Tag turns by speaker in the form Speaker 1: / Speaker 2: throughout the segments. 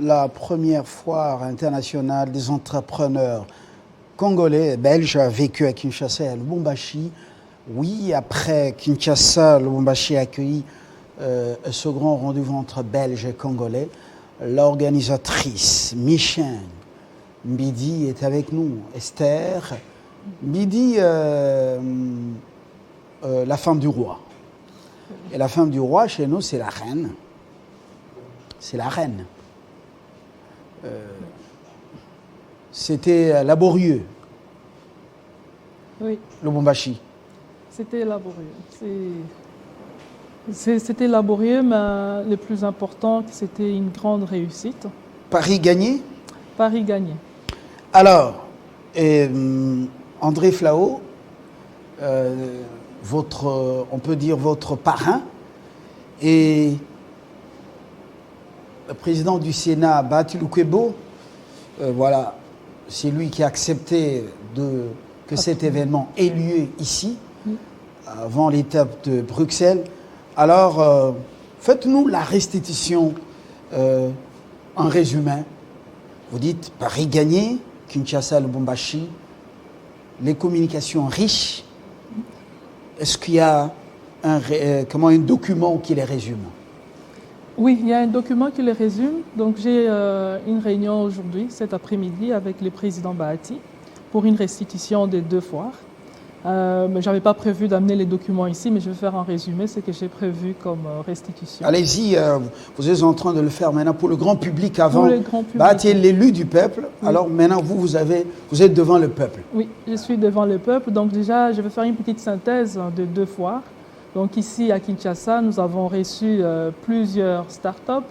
Speaker 1: la première foire internationale des entrepreneurs congolais et belges a vécu à Kinshasa et à Lubumbashi. Oui, après Kinshasa, Lubumbashi a accueilli ce grand rendez-vous entre Belges et Congolais. L'organisatrice Michel Mbidi est avec nous. Esther Mbidi, la femme du roi. Et la femme du roi, chez nous, c'est la reine. C'est la reine. C'était laborieux.
Speaker 2: Oui.
Speaker 1: Lubumbashi.
Speaker 2: C'était laborieux. C'était laborieux, mais le plus important, c'était une grande réussite.
Speaker 1: Paris gagné?
Speaker 2: Paris gagné.
Speaker 1: Alors, André Flao, on peut dire votre parrain, et le président du Sénat, Bahati Lukwebo, voilà, c'est lui qui a accepté que cet événement ait lieu ici, avant l'étape de Bruxelles. Alors, faites-nous la restitution en résumé. Vous dites Paris gagné, Kinshasa, Lubumbashi, les communications riches. Est-ce qu'il y a un document qui les résume?
Speaker 2: Oui, il y a un document qui les résume. Donc j'ai une réunion aujourd'hui, cet après-midi, avec le président Bahati pour une restitution des 2 foires. Je n'avais pas prévu d'amener les documents ici, mais je vais faire un résumé, ce que j'ai prévu comme restitution.
Speaker 1: Allez-y, vous êtes en train de le faire maintenant pour le grand public avant.
Speaker 2: Pour le grand public.
Speaker 1: Bahati est l'élu du peuple,
Speaker 2: oui.
Speaker 1: Alors maintenant vous êtes devant le peuple.
Speaker 2: Oui, je suis devant le peuple, donc déjà je vais faire une petite synthèse de 2 foires. Donc ici à Kinshasa, nous avons reçu plusieurs start-up,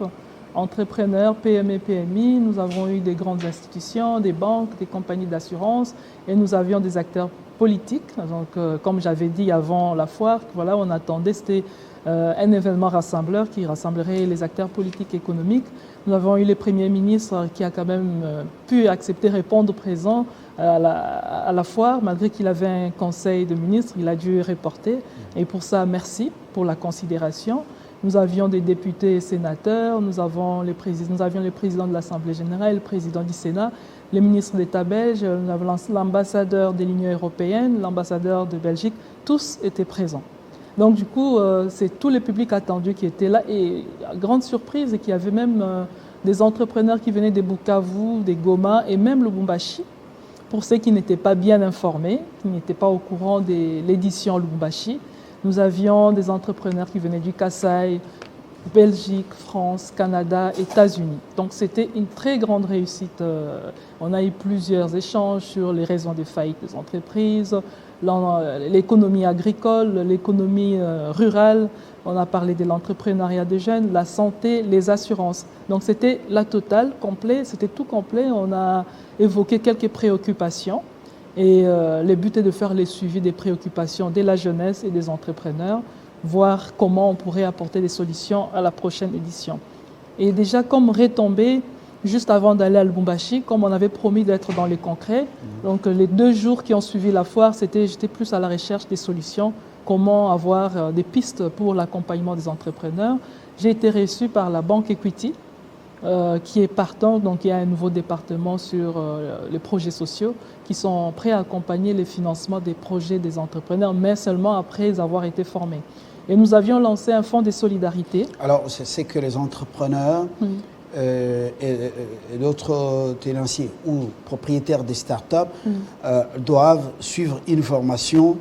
Speaker 2: entrepreneurs, PME, PMI, nous avons eu des grandes institutions, des banques, des compagnies d'assurance et nous avions des acteurs politiques. Donc comme j'avais dit avant la foire, voilà, on attendait, c'était un événement rassembleur qui rassemblerait les acteurs politiques et économiques. Nous avons eu le Premier ministre qui a quand même pu accepter répondre présent à la foire, malgré qu'il avait un conseil de ministres, il a dû reporter. Et pour ça, merci pour la considération. Nous avions des députés et sénateurs, nous avions le président de l'Assemblée générale, le président du Sénat, les ministres d'État belges, nous avions l'ambassadeur de l'Union européenne, l'ambassadeur de Belgique, tous étaient présents. Donc du coup, c'est tout le public attendu qui était là et grande surprise, qu'il y avait même des entrepreneurs qui venaient des Bukavu, des Goma et même Lubumbashi. Pour ceux qui n'étaient pas bien informés, qui n'étaient pas au courant de l'édition Lubumbashi, nous avions des entrepreneurs qui venaient du Kasaï, Belgique, France, Canada, États-Unis. Donc c'était une très grande réussite. On a eu plusieurs échanges sur les raisons des faillites des entreprises, l'économie agricole, l'économie rurale. On a parlé de l'entrepreneuriat des jeunes, la santé, les assurances. Donc c'était la totale, complet, c'était tout complet. On a évoqué quelques préoccupations et le but est de faire le suivi des préoccupations de la jeunesse et des entrepreneurs, voir comment on pourrait apporter des solutions à la prochaine édition. Et déjà comme retombée, juste avant d'aller à Lubumbashi, comme on avait promis d'être dans les concrets, donc les 2 jours qui ont suivi la foire, j'étais plus à la recherche des solutions, comment avoir des pistes pour l'accompagnement des entrepreneurs. J'ai été reçu par la banque Equity, qui est partant, donc il y a un nouveau département sur les projets sociaux qui sont prêts à accompagner les financements des projets des entrepreneurs, mais seulement après avoir été formés. Et nous avions lancé un fonds de solidarité.
Speaker 1: Alors, c'est que les entrepreneurs et d'autres tenanciers ou propriétaires des startups doivent suivre une formation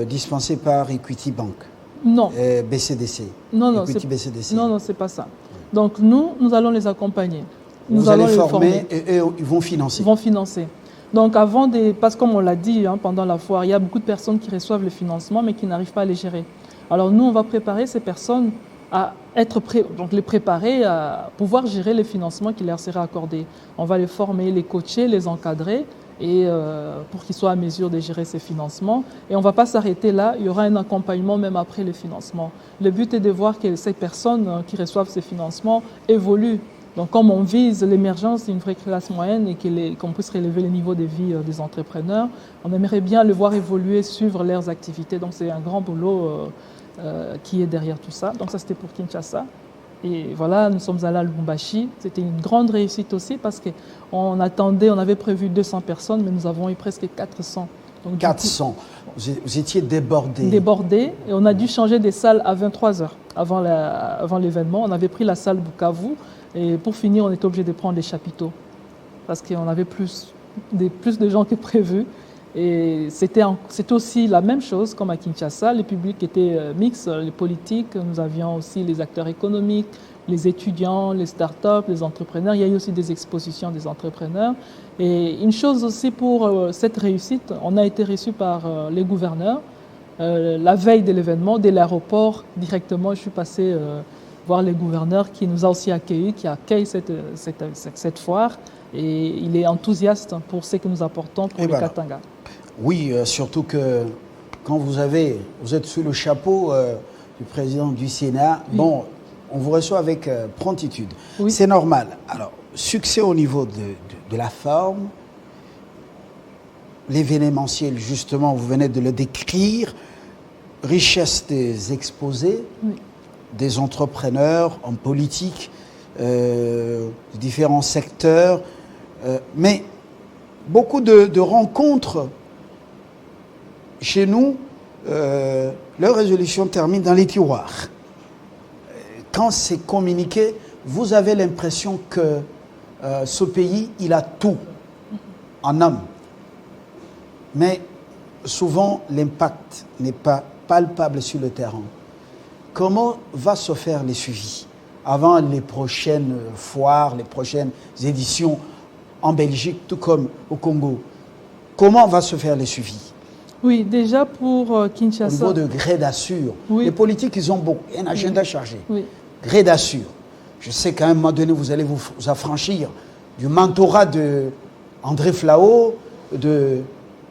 Speaker 1: dispensée par Equity Bank.
Speaker 2: Non.
Speaker 1: BCDC.
Speaker 2: Non,
Speaker 1: Equity BCDC.
Speaker 2: Non, c'est pas ça. Donc nous allons les accompagner.
Speaker 1: Vous allez les former et ils vont financer.
Speaker 2: Ils vont financer. Donc parce que comme on l'a dit pendant la foire, il y a beaucoup de personnes qui reçoivent le financement mais qui n'arrivent pas à les gérer. Alors nous, on va préparer ces personnes à les préparer à pouvoir gérer les financements qui leur seraient accordés. On va les former, les coacher, les encadrer et pour qu'ils soient à mesure de gérer ces financements. Et on ne va pas s'arrêter là, il y aura un accompagnement même après le financement. Le but est de voir que ces personnes qui reçoivent ces financements évoluent. Donc comme on vise l'émergence d'une vraie classe moyenne et qu'on puisse relever le niveau de vie des entrepreneurs, on aimerait bien les voir évoluer, suivre leurs activités. Donc c'est un grand boulot qui est derrière tout ça. Donc ça c'était pour Kinshasa. Et voilà, nous sommes allés à Lubumbashi. C'était une grande réussite aussi parce qu'on attendait, on avait prévu 200 personnes, mais nous avons eu presque 400. Donc,
Speaker 1: 400. Vous étiez débordés.
Speaker 2: Débordés. Et on a dû changer des salles à 23 heures avant l'événement. On avait pris la salle Bukavu. Et pour finir, on était obligé de prendre les chapiteaux parce qu'on avait plus de gens que prévu. Et c'était aussi la même chose comme à Kinshasa. Le public était mixte, les politiques, nous avions aussi les acteurs économiques, les étudiants, les startups, les entrepreneurs. Il y a eu aussi des expositions des entrepreneurs. Et une chose aussi pour cette réussite, on a été reçus par les gouverneurs. La veille de l'événement, dès l'aéroport, directement, je suis passé voir les gouverneurs qui nous a aussi accueillis, qui accueille cette foire. Et il est enthousiaste pour ce que nous apportons pour le Katanga.
Speaker 1: Oui, surtout que quand vous êtes sous le chapeau du président du Sénat, oui. Bon, on vous reçoit avec promptitude. Oui. C'est normal. Alors, succès au niveau de la forme, l'événementiel, justement, vous venez de le décrire, richesse des exposés, oui. Des entrepreneurs, hommes politiques, différents secteurs, mais beaucoup de rencontres. Chez nous, leur résolution termine dans les tiroirs. Quand c'est communiqué, vous avez l'impression que ce pays, il a tout en homme. Mais souvent, l'impact n'est pas palpable sur le terrain. Comment va se faire les suivis avant les prochaines foires, les prochaines éditions en Belgique, tout comme au Congo? Comment va se faire les suivis?
Speaker 2: Oui, déjà pour Kinshasa.
Speaker 1: Au niveau de gré d'assure, oui. Les politiques, ils ont un agenda chargé.
Speaker 2: Oui.
Speaker 1: Gré d'assure. Je sais qu'à un moment donné, vous allez vous affranchir du mentorat de André Flao, de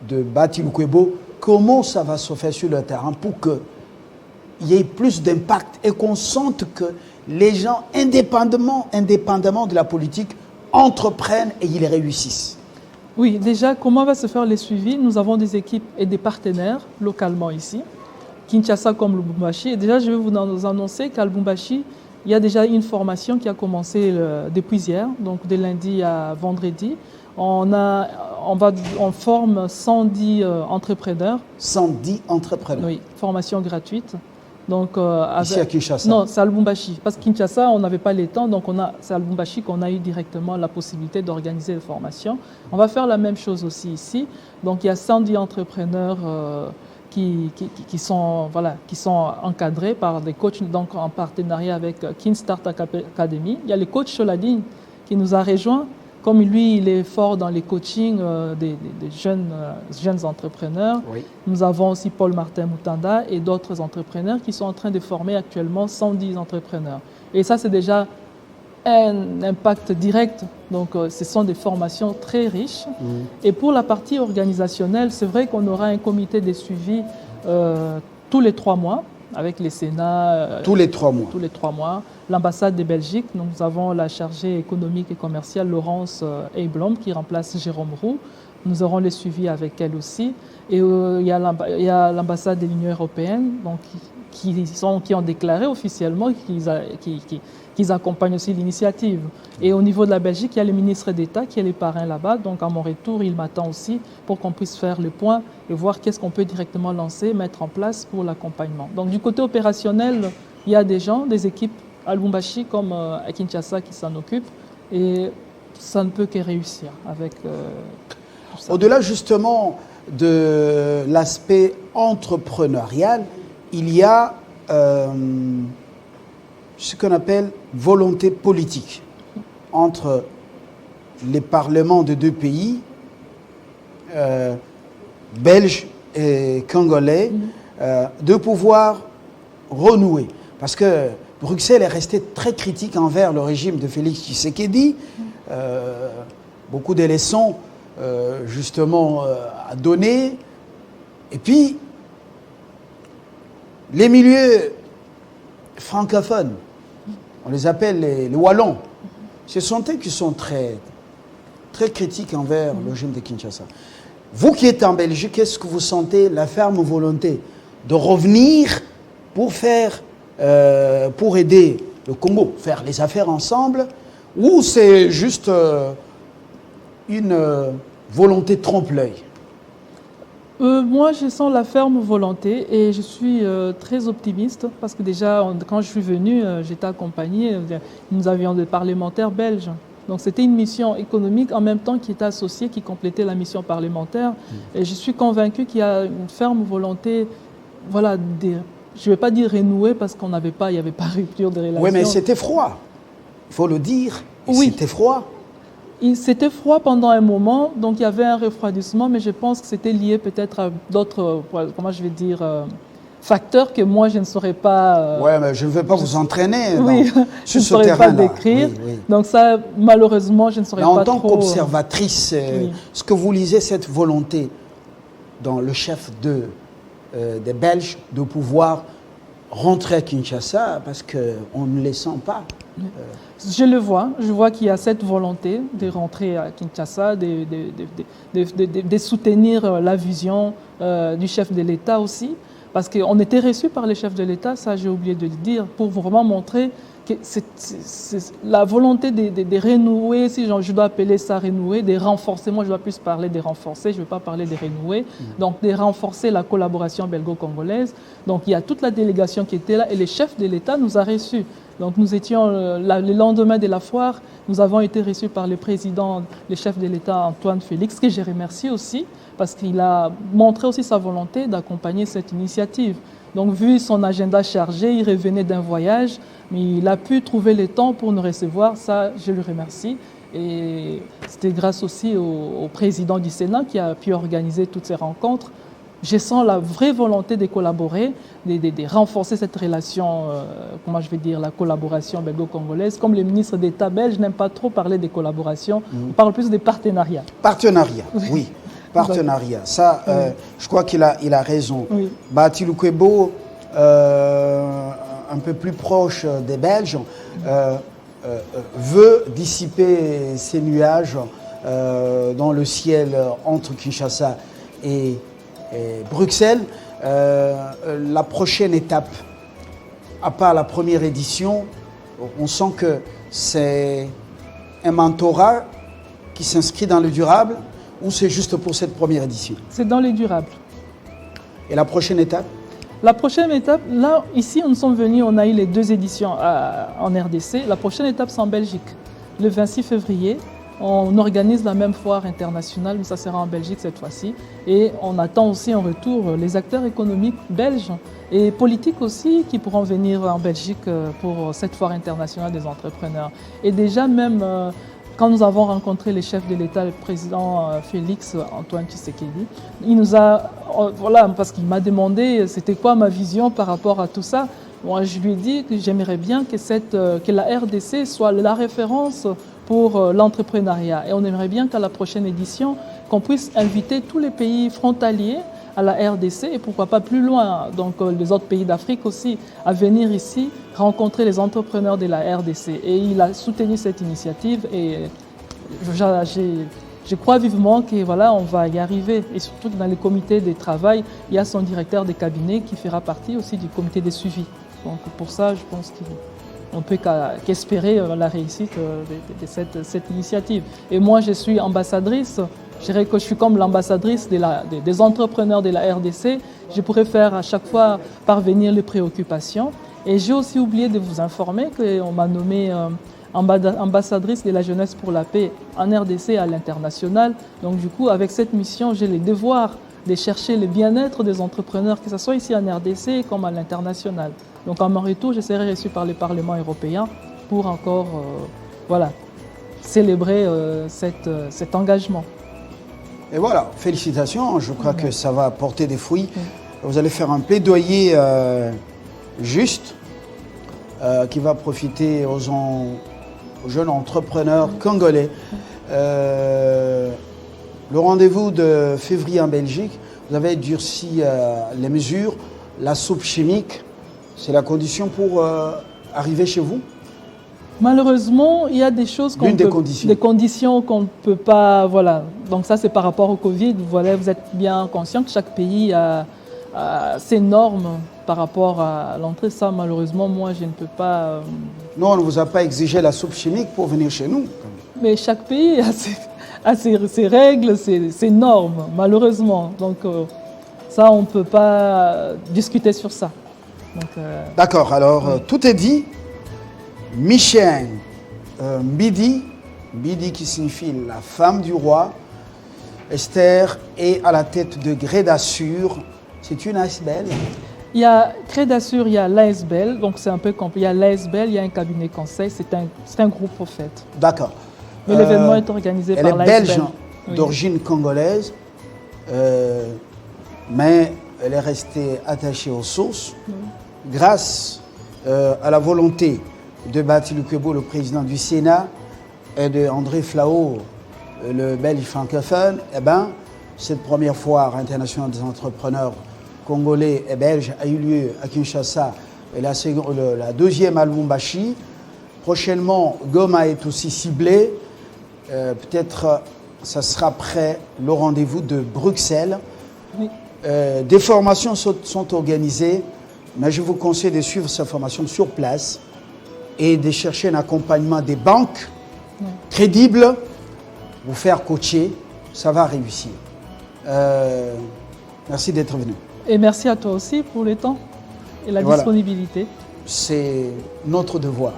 Speaker 1: Bati Lukwebo. Comment ça va se faire sur le terrain pour qu'il y ait plus d'impact et qu'on sente que les gens, indépendamment de la politique, entreprennent et ils réussissent?
Speaker 2: Oui, déjà, comment va se faire les suivis? Nous avons des équipes et des partenaires localement ici, Kinshasa comme Lubumbashi. Et déjà, je vais vous annoncer qu'à Lubumbashi, il y a déjà une formation qui a commencé depuis hier, donc de lundi à vendredi. On forme 110 entrepreneurs.
Speaker 1: 110 entrepreneurs?
Speaker 2: Oui, formation gratuite. Donc,
Speaker 1: ici à Kinshasa?
Speaker 2: Non, c'est à Lubumbashi. Parce que Kinshasa, on n'avait pas les temps, donc c'est à Lubumbashi qu'on a eu directement la possibilité d'organiser les formations. On va faire la même chose aussi ici. Donc il y a 110 entrepreneurs qui sont encadrés par des coachs, donc en partenariat avec Kinstart Academy. Il y a le coach Soladine qui nous a rejoints. Comme lui, il est fort dans les coachings des jeunes entrepreneurs. Oui. Nous avons aussi Paul-Martin Moutanda et d'autres entrepreneurs qui sont en train de former actuellement 110 entrepreneurs. Et ça, c'est déjà un impact direct. Donc, ce sont des formations très riches. Et pour la partie organisationnelle, c'est vrai qu'on aura un comité de suivi tous les 3 mois avec les Sénats.
Speaker 1: Tous les 3 mois? Tous
Speaker 2: les 3 mois. L'ambassade de Belgique, nous avons la chargée économique et commerciale Laurence Eiblom qui remplace Jérôme Roux. Nous aurons les suivis avec elle aussi. Et il y a l'ambassade de l'Union européenne donc, qui ont déclaré officiellement qu'ils accompagnent aussi l'initiative. Et au niveau de la Belgique, il y a le ministre d'État qui est le parrain là-bas. Donc à mon retour, il m'attend aussi pour qu'on puisse faire le point et voir qu'est-ce qu'on peut directement lancer, mettre en place pour l'accompagnement. Donc du côté opérationnel, il y a des gens, des équipes à Lubumbashi comme à Kinshasa qui s'en occupent et ça ne peut que réussir avec tout ça.
Speaker 1: Au-delà justement de l'aspect entrepreneurial, il y a ce qu'on appelle volonté politique entre les parlements de 2 pays, belges et congolais, de pouvoir renouer. Parce que Bruxelles est restée très critique envers le régime de Félix Tshisekedi. Beaucoup de leçons, justement, à donner. Et puis, les milieux francophones, on les appelle les Wallons, ce sont eux qui sont très, très critiques envers le régime de Kinshasa. Vous qui êtes en Belgique, est-ce que vous sentez la ferme volonté de revenir pour aider le Congo, faire les affaires ensemble, ou c'est juste une volonté trompe-l'œil?
Speaker 2: Moi, je sens la ferme volonté et je suis très optimiste parce que déjà, quand je suis venue, j'étais accompagnée, nous avions des parlementaires belges. Donc c'était une mission économique en même temps qui était associée, qui complétait la mission parlementaire. Et je suis convaincue qu'il y a une ferme volonté, voilà, je ne vais pas dire renouer parce qu'il n'y avait pas rupture de relations.
Speaker 1: Oui, mais c'était froid, il faut le dire.
Speaker 2: Oui.
Speaker 1: C'était froid.
Speaker 2: C'était froid pendant un moment, donc il y avait un refroidissement, mais je pense que c'était lié peut-être à d'autres, comment je vais dire, facteurs que moi je ne saurais pas.
Speaker 1: Oui, mais je ne vais pas vous entraîner
Speaker 2: oui, je ne saurais pas décrire. Oui, oui. Donc ça, malheureusement, je ne saurais pas trop.
Speaker 1: En tant qu'observatrice, oui. Ce que vous lisez, cette volonté dans le chef des Belges de pouvoir rentrer à Kinshasa parce qu'on ne les sent pas.
Speaker 2: Je le vois, je vois qu'il y a cette volonté de rentrer à Kinshasa, de soutenir la vision du chef de l'État aussi, parce qu'on était reçus par les chefs de l'État, ça j'ai oublié de le dire, pour vraiment montrer que c'est la volonté de renouer, si je dois appeler ça renouer, de renforcer, moi je dois plus parler de renforcer, je ne veux pas parler de renouer, donc de renforcer la collaboration belgo-congolaise. Donc il y a toute la délégation qui était là et les chefs de l'État nous a reçus. Donc nous étions, le lendemain de la foire, nous avons été reçus par le président, le chef de l'État Antoine Félix, que je remercie aussi, parce qu'il a montré aussi sa volonté d'accompagner cette initiative. Donc vu son agenda chargé, il revenait d'un voyage, mais il a pu trouver le temps pour nous recevoir, ça je le remercie. Et c'était grâce aussi au président du Sénat qui a pu organiser toutes ces rencontres. Je sens la vraie volonté de collaborer, de renforcer cette relation, comment je vais dire, la collaboration belgo-congolaise. Comme le ministre d'État belge n'aime pas trop parler de collaboration, on parle plus de partenariat.
Speaker 1: Partenariat, oui. Partenariat. Ça, je crois qu'il a raison.
Speaker 2: Oui.
Speaker 1: Bahati Lukwebo, un peu plus proche des Belges, veut dissiper ces nuages dans le ciel entre Kinshasa et Bruxelles. La prochaine étape, à part la première édition, on sent que c'est un mentorat qui s'inscrit dans le durable ou c'est juste pour cette première édition?
Speaker 2: C'est dans le durable.
Speaker 1: Et la prochaine étape?
Speaker 2: La prochaine étape, là, ici, nous sommes venus, on a eu les 2 éditions en RDC. La prochaine étape, c'est en Belgique. Le 26 février, on organise la même foire internationale, mais ça sera en Belgique cette fois-ci. Et on attend aussi en retour les acteurs économiques belges et politiques aussi qui pourront venir en Belgique pour cette foire internationale des entrepreneurs. Et déjà même, quand nous avons rencontré les chefs de l'État, le président Félix Antoine Tshisekedi, il nous a, voilà, parce qu'il m'a demandé c'était quoi ma vision par rapport à tout ça. Moi, je lui ai dit que j'aimerais bien que la RDC soit la référence pour l'entrepreneuriat. Et on aimerait bien qu'à la prochaine édition, qu'on puisse inviter tous les pays frontaliers à la RDC et pourquoi pas plus loin, donc les autres pays d'Afrique aussi, à venir ici rencontrer les entrepreneurs de la RDC. Et il a soutenu cette initiative et je crois vivement que voilà, on va y arriver. Et surtout que dans les comités de travail, il y a son directeur de cabinet qui fera partie aussi du comité de suivi. Donc pour ça, je pense qu'on ne peut qu'espérer la réussite de cette initiative. Et moi, je suis ambassadrice. Je dirais que je suis comme l'ambassadrice des entrepreneurs de la RDC. Je pourrais faire à chaque fois parvenir les préoccupations. Et j'ai aussi oublié de vous informer qu'on m'a nommée ambassadrice de la jeunesse pour la paix en RDC à l'international. Donc du coup, avec cette mission, j'ai le devoir de chercher le bien-être des entrepreneurs, que ce soit ici en RDC comme à l'international. Donc en mon retour, je serai reçu par le Parlement européen pour encore célébrer cet engagement.
Speaker 1: Et voilà, félicitations, je crois que ça va porter des fruits. Vous allez faire un plaidoyer juste qui va profiter aux jeunes entrepreneurs congolais. Le rendez-vous de février en Belgique, vous avez durci les mesures, la soupe chimique, c'est la condition pour arriver chez vous?
Speaker 2: Malheureusement, il y a des choses des conditions qu'on ne peut pas, voilà. Donc ça, c'est par rapport au Covid. Voilà, vous êtes bien conscient que chaque pays a ses normes par rapport à l'entrée, ça, malheureusement, moi, je ne peux pas...
Speaker 1: Non, on ne vous a pas exigé la soupe chimique pour venir chez nous.
Speaker 2: Mais chaque pays a ses règles, ses normes, malheureusement. Donc, ça, on ne peut pas discuter sur ça.
Speaker 1: D'accord, alors tout est dit. Michène Mbidi, Mbidi qui signifie la femme du roi, Esther est à la tête de Gré d'Assur. C'est une ASBEL.
Speaker 2: Il y a Gré d'Assur, il y a l'ASBEL, donc c'est un peu compliqué. Il y a l'ASBEL, il y a un cabinet conseil, c'est un groupe en fait.
Speaker 1: D'accord.
Speaker 2: Mais l'événement est organisé par l'ASBEL.
Speaker 1: Elle est belge, d'origine congolaise, mais elle est restée attachée aux sources. Grâce à la volonté de Batil Ukebo, le président du Sénat, et de André Flao, le belge francophone, eh ben, cette première foire internationale des entrepreneurs congolais et belges a eu lieu à Kinshasa et la deuxième à Lubumbashi. Prochainement, Goma est aussi ciblé. Peut-être ça sera prêt le rendez-vous de Bruxelles.
Speaker 2: Oui.
Speaker 1: Des formations sont organisées, mais je vous conseille de suivre ces formations sur place et de chercher un accompagnement des banques crédibles, vous faire coacher, ça va réussir. Merci d'être venu.
Speaker 2: Et merci à toi aussi pour le temps et la disponibilité.
Speaker 1: C'est notre devoir.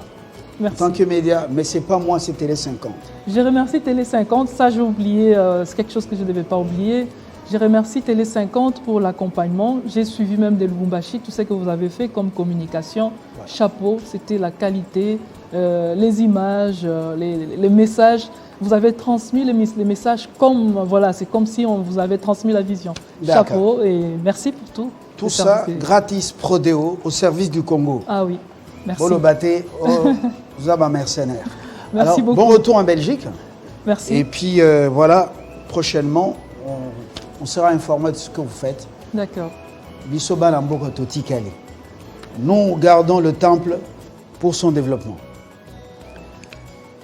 Speaker 2: Merci.
Speaker 1: En tant que média, mais ce n'est pas moi, c'est Télé 50.
Speaker 2: Je remercie Télé 50, ça j'ai oublié, c'est quelque chose que je ne devais pas oublier. Je remercie Télé 50 pour l'accompagnement. J'ai suivi même de Lubumbashi tout ce que vous avez fait comme communication. Ouais. Chapeau, c'était la qualité, les images, les messages. Vous avez transmis les messages comme, voilà, c'est comme si on vous avait transmis la vision. Chapeau et merci pour tout.
Speaker 1: Tout ça gratis, Prodeo, au service du Congo.
Speaker 2: Ah oui, merci.
Speaker 1: Bolo Baté, vous êtes un mercenaire.
Speaker 2: Merci
Speaker 1: alors,
Speaker 2: beaucoup.
Speaker 1: Bon retour en Belgique.
Speaker 2: Merci.
Speaker 1: Et puis voilà, prochainement, on sera informé de ce que vous faites.
Speaker 2: D'accord.
Speaker 1: Nous gardons le temple pour son développement.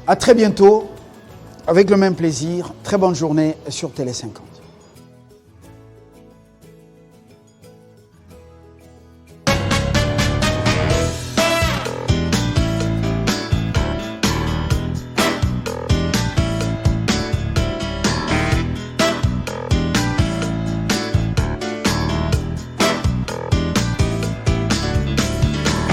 Speaker 1: À très bientôt, avec le même plaisir. Très bonne journée sur Télé 50.